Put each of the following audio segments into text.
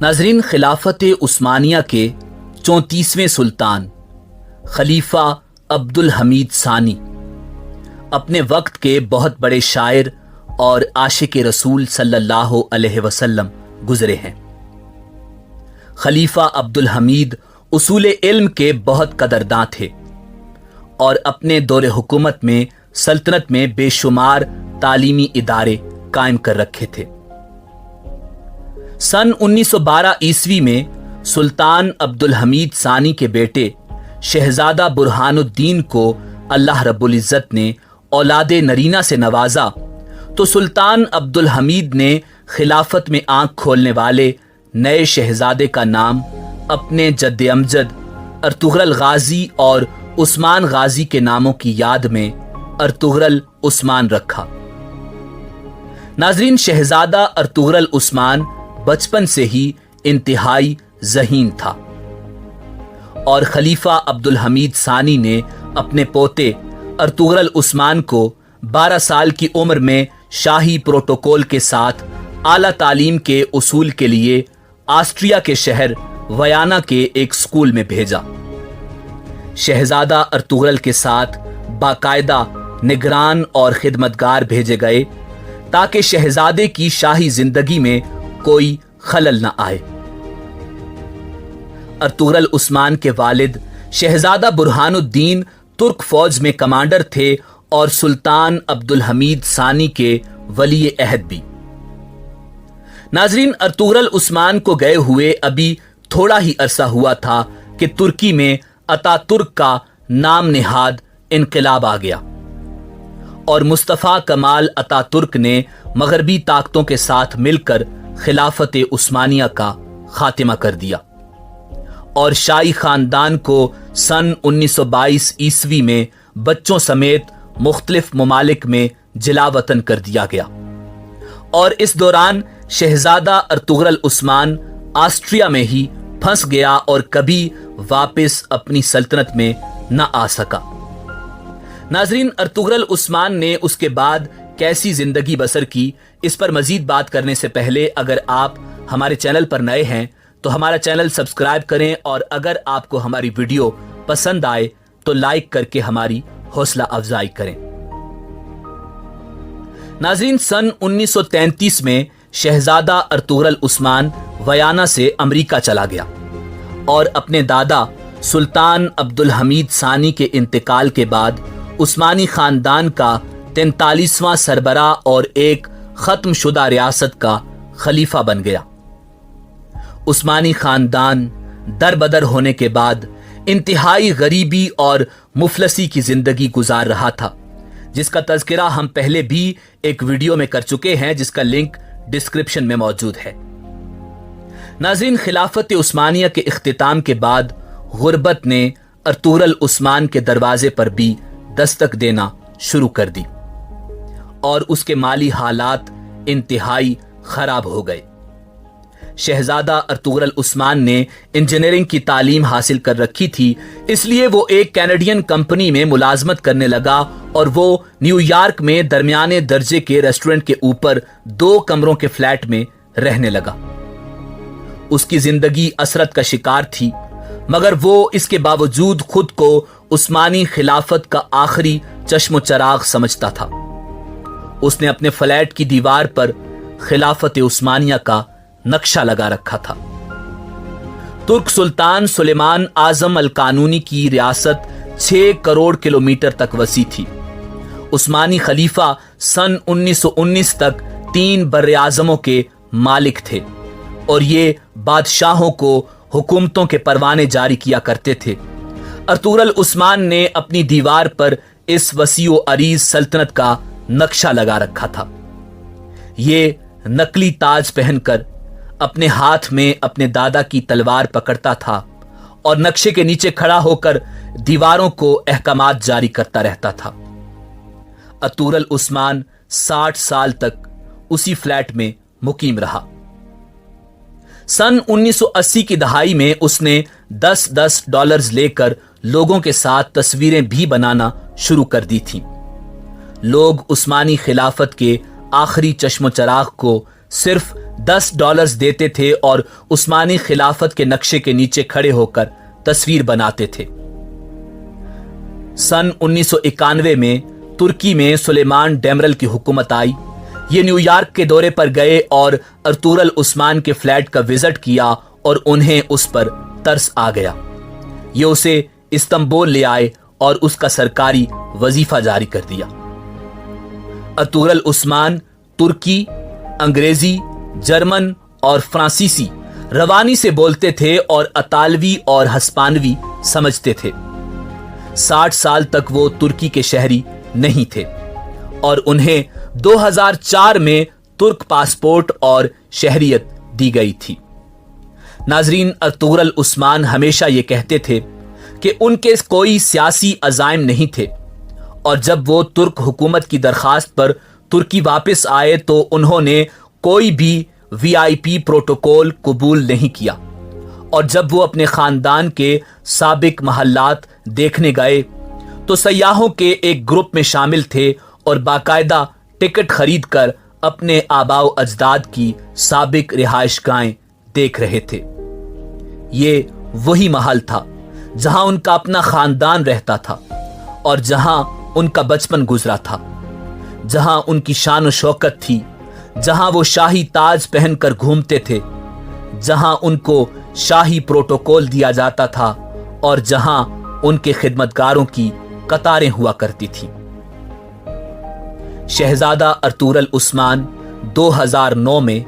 नाजरीन, खिलाफत उस्मानिया के 34वें सुल्तान खलीफा अब्दुल हमीद सानी अपने वक्त के बहुत बड़े शायर और आशिक रसूल सल्लल्लाहु अलैहि वसल्लम गुजरे हैं। खलीफा अब्दुल हमीद उसूल इल्म के बहुत कदरदां थे और अपने दौरे हुकूमत में सल्तनत में बेशुमार तालीमी इदारे कायम कर रखे थे। सन 1912 ईस्वी में सुल्तान अब्दुल हमीद सानी के बेटे शहजादा बुरहानुद्दीन को अल्लाह रब्बुल इज़्ज़त ने औलादे नरीना से नवाजा तो सुल्तान अब्दुल हमीद ने खिलाफत में आंख खोलने वाले नए शहजादे का नाम अपने जद्द अमजद अर्तुगरल गाजी और उस्मान गाजी के नामों की याद में अर्तुगरल उस्मान रखा। नाजरीन, शहजादा अर्तुगरल उस्मान बचपन से ही इंतहाई ज़हीन था और खलीफा अब्दुल हमीद सानी ने अपने पोते अर्तुगरल उस्मान को 12 साल की उम्र में शाही प्रोटोकॉल के साथ आला तालीम के उसूल के लिए ऑस्ट्रिया के शहर वयाना के एक स्कूल में भेजा। शहजादा अर्तुगरल के साथ बाकायदा निगरान और खिदमतगार भेजे गए ताकि शहजादे की शाही जिंदगी में कोई खलल न आए। अर्तुगरल उस्मान के वालिद शहजादा बुरहानुद्दीन तुर्क फौज में कमांडर थे और सुल्तान अब्दुल हमीद सानी के वली अहद भी। नाजरीन, अर्तुगरल उस्मान को गए हुए अभी थोड़ा ही अरसा हुआ था कि तुर्की में अतातुर्क का नाम नेहाद इनकलाब आ गया और मुस्तफ़ा कमाल अतातुर्क ने मगरबी ताकतों के साथ मिलकर खिलाफत उस्मानिया का खात्मा कर दिया और शाही खानदान को सन 1922 ईस्वी में बच्चों समेत मुख्तलिफ ममालिक में जिलावतन कर दिया गया और इस दौरान शहजादा अर्तुगरल उस्मान ऑस्ट्रिया में ही फंस गया और कभी वापस अपनी सल्तनत में न आ सका। नाजरीन, अर्तुगरल उस्मान ने उसके बाद कैसी जिंदगी बसर की, इस पर मजीद बात करने से पहले अगर आप हमारे चैनल पर नए हैं तो हमारा चैनल सब्सक्राइब करें और अगर आपको हमारी वीडियो पसंद आए तो लाइक करके हमारी हौसला अफजाई करें। नाजरीन, सन 1933 में शहजादा अर्तुगरल उस्मान वयाना से अमेरिका चला गया और अपने दादा सुल्तान अब्दुल हमीद सानी के इंतकाल के बाद उस्मानी खानदान का 43वां सरबरा और एक खत्म शुदा रियासत का खलीफा बन गया। उस्मानी खानदान दरबदर होने के बाद इंतहाई गरीबी और मुफलसी की जिंदगी गुजार रहा था, जिसका तज़किरा हम पहले भी एक वीडियो में कर चुके हैं जिसका लिंक डिस्क्रिप्शन में मौजूद है। नाज़रीन, खिलाफत उस्मानिया के इख्तिताम के बाद गुर्बत ने अर्तुगरल उस्मान के दरवाजे पर भी दस्तक देना शुरू कर दी और उसके माली हालात इंतहाई खराब हो गए। शहजादा अर्तुगरल उस्मान ने इंजीनियरिंग की तालीम हासिल कर रखी थी, इसलिए वो एक कैनेडियन कंपनी में मुलाजमत करने लगा और वो न्यूयॉर्क में दरमियाने दर्जे के रेस्टोरेंट के ऊपर 2 कमरों के फ्लैट में रहने लगा। उसकी जिंदगी असरत का शिकार थी, मगर वो इसके बावजूद खुद को उस्मानी खिलाफत का आखिरी चश्मो चराग समझता था। उसने अपने फ्लैट की दीवार पर खिलाफत उस्मानिया का नक्शा लगा रखा था। तुर्क सुल्तान सुलेमान आजम अल कानूनी की रियासत 6 करोड़ किलोमीटर तक वसी थी। उस्मानी खलीफा सन 1919 तक 3 बर्र-ए-आज़मों के मालिक थे और ये बादशाहों को हुकूमतों के परवाने जारी किया करते थे। अर्तुगरल उस्मान ने अपनी दीवार पर इस वसीओ अरीज सल्तनत का नक्शा लगा रखा था। ये नकली ताज पहनकर अपने हाथ में अपने दादा की तलवार पकड़ता था और नक्शे के नीचे खड़ा होकर दीवारों को अहकामात जारी करता रहता था। अर्तुगरल उस्मान 60 साल तक उसी फ्लैट में मुकीम रहा। सन 1980 की दहाई में उसने $10 लेकर लोगों के साथ तस्वीरें भी बनाना शुरू कर दी थीं। लोग उस्मानी खिलाफत के आखिरी चश्मो चराग को صرف $10 دیتے تھے اور عثمانی خلافت کے نقشے کے نیچے کھڑے ہو کر تصویر بناتے تھے۔ سن 1991 میں ترکی میں سلیمان ڈیمرل کی حکومت آئی۔ یہ نیو یارک کے دورے پر گئے اور ارطغرل عثمان کے فلیٹ کا وزٹ کیا اور انہیں اس پر ترس آ گیا۔ یہ اسے استنبول لے آئے اور اس کا سرکاری وظیفہ جاری کر دیا۔ ارطغرل عثمان ترکی، انگریزی، جرمن اور فرانسیسی روانی سے بولتے تھے اور اطالوی اور ہسپانوی سمجھتے تھے۔ 60 سال تک وہ ترکی کے شہری نہیں تھے اور انہیں 2004 میں ترک پاسپورٹ اور شہریت دی گئی تھی۔ ناظرین، ارطغرل عثمان ہمیشہ یہ کہتے تھے کہ ان کے کوئی سیاسی عزائم نہیں تھے، اور جب وہ ترک حکومت کی درخواست پر ترکی واپس آئے تو انہوں نے کوئی بھی VIP پروٹوکول قبول نہیں کیا، اور جب وہ اپنے خاندان کے سابق محلات دیکھنے گئے تو سیاحوں کے ایک گروپ میں شامل تھے اور باقاعدہ ٹکٹ خرید کر اپنے آباء و اجداد کی سابق رہائش گاہیں دیکھ رہے تھے۔ یہ وہی محل تھا جہاں ان کا اپنا خاندان رہتا تھا اور جہاں ان کا بچپن گزرا تھا، جہاں ان کی شان و شوکت تھی، جہاں وہ شاہی تاج پہن کر گھومتے تھے، جہاں ان کو شاہی پروٹوکول دیا جاتا تھا اور جہاں ان کے خدمتگاروں کی قطاریں ہوا کرتی تھی۔ شہزادہ ارطغرل عثمان 2009 میں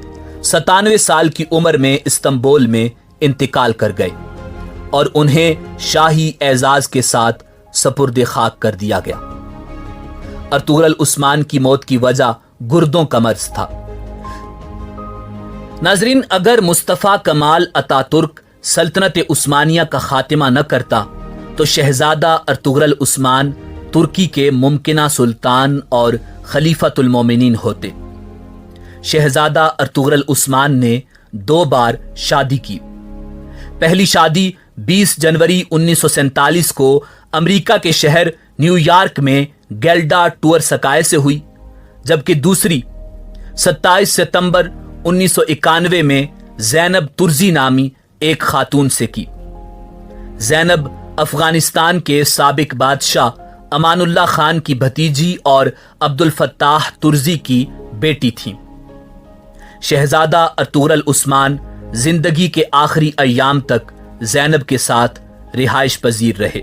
97 سال کی عمر میں استنبول میں انتقال کر گئے اور انہیں شاہی اعزاز کے ساتھ سپرد خاک کر دیا گیا۔ ارطغرل عثمان کی موت کی وجہ گردوں کا مرض تھا۔ ناظرین، اگر مصطفیٰ کمال اتا ترک سلطنت عثمانیہ کا خاتمہ نہ کرتا تو شہزادہ ارطغرل عثمان ترکی کے ممکنہ سلطان اور خلیفۃ المومنین ہوتے۔ شہزادہ ارطغرل عثمان نے 2 بار شادی کی۔ پہلی شادی 20 جنوری 1947 کو امریکہ کے شہر نیو یارک میں گیلڈا ٹور سکائے سے ہوئی، جبکہ دوسری 27 ستمبر 1991 میں زینب ترزی نامی ایک خاتون سے کی۔ زینب افغانستان کے سابق بادشاہ امان اللہ خان کی بھتیجی اور عبد الفتاح ترزی کی بیٹی تھیں۔ شہزادہ ارطغرل عثمان زندگی کے آخری ایام تک زینب کے ساتھ رہائش پذیر رہے،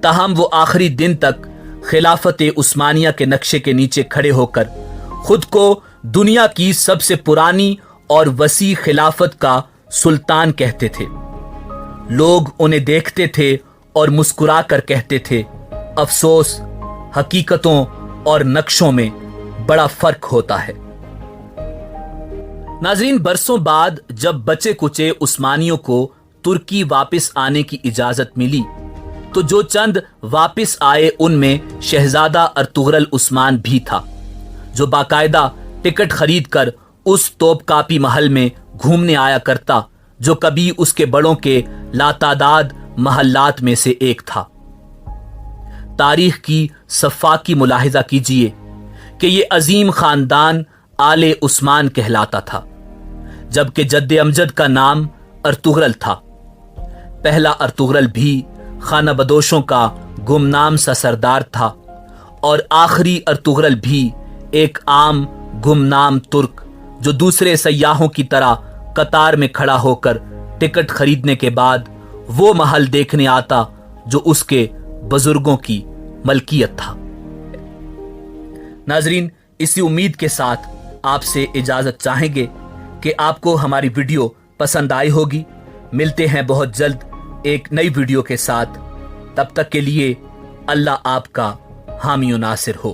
تاہم وہ آخری دن تک خلافت عثمانیہ کے نقشے کے نیچے کھڑے ہو کر خود کو دنیا کی سب سے پرانی اور وسیع خلافت کا سلطان کہتے تھے۔ لوگ انہیں دیکھتے تھے اور مسکرا کر کہتے تھے، افسوس، حقیقتوں اور نقشوں میں بڑا فرق ہوتا ہے۔ ناظرین، برسوں بعد جب بچے کچے عثمانیوں کو ترکی واپس آنے کی اجازت ملی تو جو چند واپس آئے ان میں شہزادہ ارطغرل عثمان بھی تھا، جو باقاعدہ ٹکٹ خرید کر اس توپ کاپی محل میں گھومنے آیا کرتا جو کبھی اس کے بڑوں کے لاتعداد محلات میں سے ایک تھا۔ تاریخ کی صفحہ کی ملاحظہ کیجئے کہ یہ عظیم خاندان آل عثمان کہلاتا تھا، جبکہ جد امجد کا نام ارطغرل تھا۔ پہلا ارطغرل بھی خانہ بدوشوں کا گمنام سا سردار تھا اور آخری ارطغرل بھی ایک عام گمنام ترک جو دوسرے سیاحوں کی طرح قطار میں کھڑا ہو کر ٹکٹ خریدنے کے بعد وہ محل دیکھنے آتا جو اس کے بزرگوں کی ملکیت تھا۔ ناظرین، اسی امید کے ساتھ آپ سے اجازت چاہیں گے کہ آپ کو ہماری ویڈیو پسند آئی ہوگی۔ ملتے ہیں بہت جلد ایک نئی ویڈیو کے ساتھ، تب تک کے لیے اللہ آپ کا حامی و ناصر ہو۔